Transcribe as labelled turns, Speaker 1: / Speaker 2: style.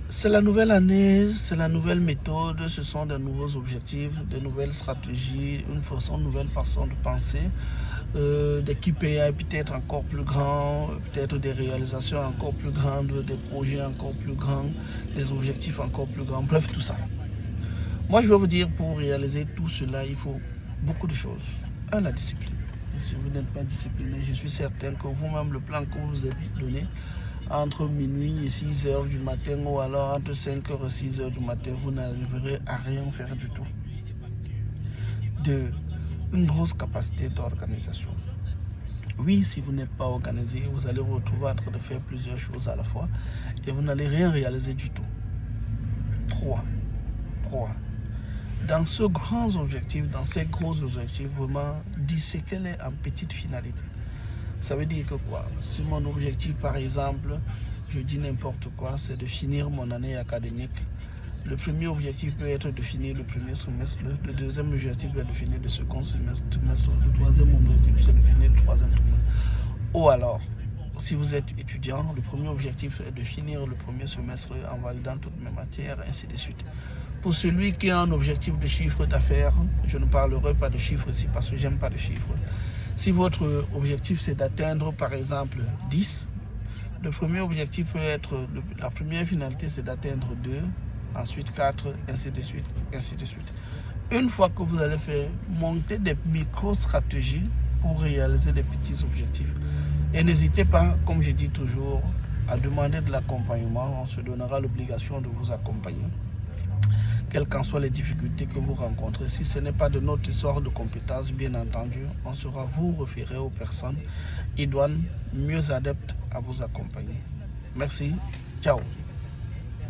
Speaker 1: C'est la nouvelle année, c'est la nouvelle méthode, ce sont de nouveaux objectifs, de nouvelles stratégies, une nouvelle façon de penser, des KPI peut-être encore plus grands, peut-être des réalisations encore plus grandes, des projets encore plus grands, des objectifs encore plus grands, bref, tout ça. Moi, je vais vous dire, pour réaliser tout cela, il faut beaucoup de choses. Un, la discipline. Et si vous n'êtes pas discipliné, je suis certain que vous-même, le plan que vous vous êtes donné, entre minuit et 6 heures du matin ou alors entre 5 heures et 6 heures du matin, vous n'arriverez à rien faire du tout. Deux, une grosse capacité d'organisation. Oui, si vous n'êtes pas organisé, vous allez vous retrouver en train de faire plusieurs choses à la fois et vous n'allez rien réaliser du tout. Trois, dans ces grands objectifs, dans ces gros objectifs, vraiment, disséquez-les en petites finalités. Ça veut dire que quoi? Si mon objectif, par exemple, je dis n'importe quoi, c'est de finir mon année académique. Le premier objectif peut être de finir le premier semestre, le deuxième objectif est de finir le second semestre, le troisième objectif c'est de finir le troisième trimestre. Ou alors, si vous êtes étudiant, le premier objectif est de finir le premier semestre en validant toutes mes matières, ainsi de suite. Pour celui qui a un objectif de chiffre d'affaires, je ne parlerai pas de chiffres ici parce que j'aime pas de chiffres. Si votre objectif c'est d'atteindre par exemple 10, le premier objectif peut être, la première finalité c'est d'atteindre 2, ensuite 4, ainsi de suite, ainsi de suite. Une fois que vous allez faire monter des micro-stratégies pour réaliser des petits objectifs. Et n'hésitez pas, comme je dis toujours, à demander de l'accompagnement. On se donnera l'obligation de vous accompagner. Quelles qu'en soient les difficultés que vous rencontrez, si ce n'est pas de notre histoire de compétences, bien entendu, on sera vous référer aux personnes idoines, mieux adeptes à vous accompagner. Merci, ciao.